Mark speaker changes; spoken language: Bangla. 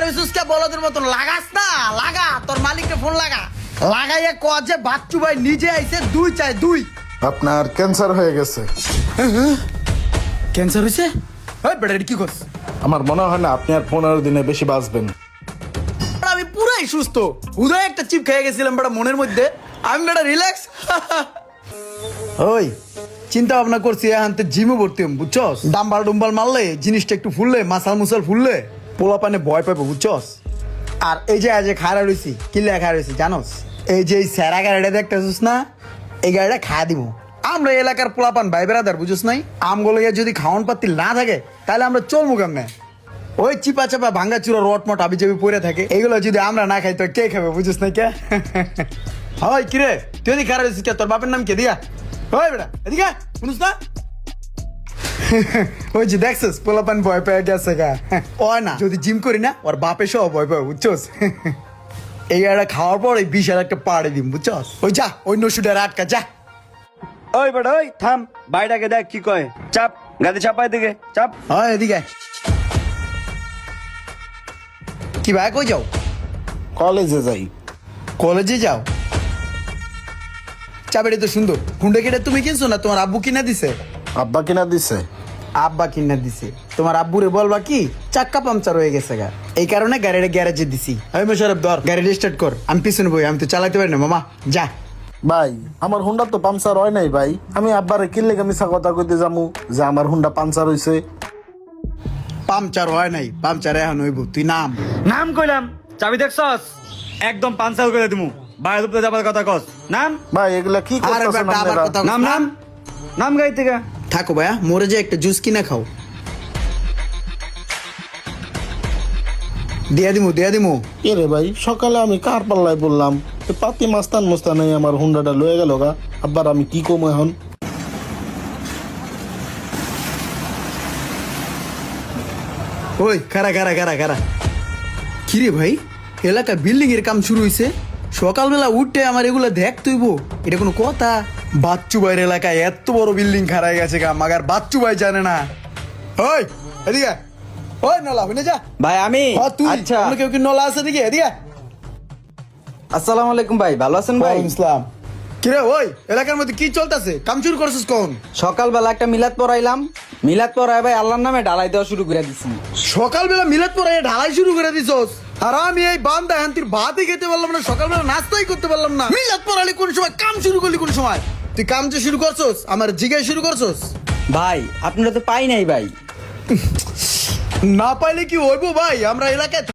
Speaker 1: হইছিস কে বলদের মতন লাগাস না, লাগা তোর মালিককে ফোন লাগা, লাগাইয়া কয় যে বাচ্চু ভাই নিজে আইছে 2 চাই 2।
Speaker 2: আপনার ক্যান্সার হয়ে গেছে।
Speaker 1: ক্যান্সার হইছে? ওই বেটা কি করছ?
Speaker 2: আমার মনে হয় না আপনি আর 15 দিনে বেশি বাঁচবেন।
Speaker 1: আমি পুরাই সুস্থ, উদয় একটা চিপ খেয়ে গেছিলাম বেটা মনের মধ্যে, আমি বেটা রিল্যাক্স। ওই চিন্তা ভাবনা করছি এখানতে জিমে ভর্তি হম, বুঝছস? ডাম্বাল ডুম্বাল মারলে জিনিসটা একটু ফুললে, মাসাল মুসাল ফুললে পোলা পানে ভয় পাবে, বুঝছস? আর এই যে আজ খাড়া রয়েছি, কিল্লা খাড়া রয়েছি জানোস? এই যে এই স্যারা গাড়িটা দেখতেছিস না, এই গাড়িটা খাওয়া দিব আমরা। এলাকার পোলাপান ভাই বেড়াদার, বুঝছ নাই? আমগুলো যদি খাওয়ান পাতি না থাকে তাহলে আমরা চলবো কেমনে? ওই চিপা চাপা ভাঙ্গা চুরা রটমট আবি যাবি পরে থাকে, এগুলো যদি আমরা না খাই তো কে খাবে, বুঝছ নাই? কে হয় কিরে তুই এদিকে খারাপ হয়েছিস, তোর বাপের নাম কে দিয়া? ওই বেটা এদিকে শুনুস না? ওই যে দেখছিস পোলাপান ভয় পেয়ে গেছে গা। ওই না যদি জিম করি না ওর বাপে সহ ভয় পাবে, বুঝছস? এই একটা খাওয়ার পর এই বিশাল একটা পাড়ে দিম, বুঝছস? ওই যা ওই নসুটার আটকা যা।
Speaker 3: ওই বেটা ওই থাম, বাইটাকে দেখ কি কয়। চাপ গাড়ি চাপাই দিকে চাপ।
Speaker 1: হয় এদিকে কি ভাই কই যাও?
Speaker 2: কলেজে যাই।
Speaker 1: কলেজে যাও? চাবিটা তো সুন্দর, হুন্ডা কেটে তুমি কিনছো না তোমার আব্বু কিনা দিছে?
Speaker 2: আব্বা কিনা দিছে।
Speaker 1: আব্বা কিনা দিছে, তোমার আব্বুরে বলবা কি চাক্কা পাংচার হয়ে গেছে গা, এই কারণে গাড়িটা গ্যারেজে দিছি। আমি মোশারফ ধর গাড়িটা স্টার্ট কর, আমি পিছনে বই, আমি তো চালাতে পারি না মামা, যা।
Speaker 2: ভাই আমার হুন্ডা তো পাঞ্চার হয় নাই ভাই, আমি আব্বারে কিনলে মিছা কথা কইতে যামু যে আমার হুন্ডা পাঞ্চার হইছে।
Speaker 1: পাংচার হয় নাই, পাংচার এখন হইব, তুই নাম।
Speaker 3: নাম কইলাম, চাবি দেখছস? একদম পাঞ্চাল করে দিমু। বাইরে উপরে যাবার কথা কস। নাম
Speaker 2: ভাই এগুলা কি
Speaker 1: আরে
Speaker 2: করতেছেন
Speaker 1: বেটা আবার
Speaker 2: আপনারা?
Speaker 1: কথা
Speaker 3: নাম নাম নাম গাড়ি থেকে।
Speaker 1: থাকো ভাইয়া, মরে যে একটা জুস কিনা খাও। দিয়া দিমু।
Speaker 2: এ রে ভাই সকালে আমি কার পাল্লায় বললাম পাতি মাস্তান মুস্তান আমার হুন্ডাটা লয়ে গেল গা, আব্বার আমি কি কম এখন?
Speaker 1: ওই খারা কিরে ভাই, এলাকা বিল্ডিং এর কাম শুরু হইছে, সকালবেলা উঠে আমার এগুলা দেখ তুইব, এটা কোনো কথা? বাচ্চু ভাইয়ের এলাকায় এত বড় বিল্ডিং খারাই গেছে গা, মাগার বাচ্চু ভাই জানে না। ওই এদিকে, ওই নলা হইনে যা।
Speaker 4: ভাই আমি
Speaker 1: তুই
Speaker 4: আচ্ছা
Speaker 1: অন্য কেউ কি নলা আছে দিকে? এদিকে।
Speaker 4: আসসালামু আলাইকুম ভাই, ভালো আছেন ভাই?
Speaker 1: ওয়ালাইকুম আসসালাম। কিরে ওই এলাকার মধ্যে কি চলতেছে, কাম শুরু করছিস কোন?
Speaker 4: সকালবেলা একটা মিলাদ পড়াইলাম, মিলাদ পড়াই ভাই আল্লাহর নামে ঢালাই দেওয়া শুরু করে দিছি।
Speaker 1: সকালবেলা মিলাদ পরে ঢালাই শুরু করে দিছস, আর আমি এই বান্দা হান্তির ভাতই খেতে পারলাম না, সকালবেলা নাস্তাই করতে পারলাম না। মিলাদ পড়ালি কোন সময়, কাম শুরু করলি কোন সময়? তুই কাম যে শুরু করছস আমার জিগাই শুরু করছস?
Speaker 4: ভাই আপনারা তো পাই নাই ভাই।
Speaker 1: না পাইলে কি হইব ভাই, আমরা এলাকায়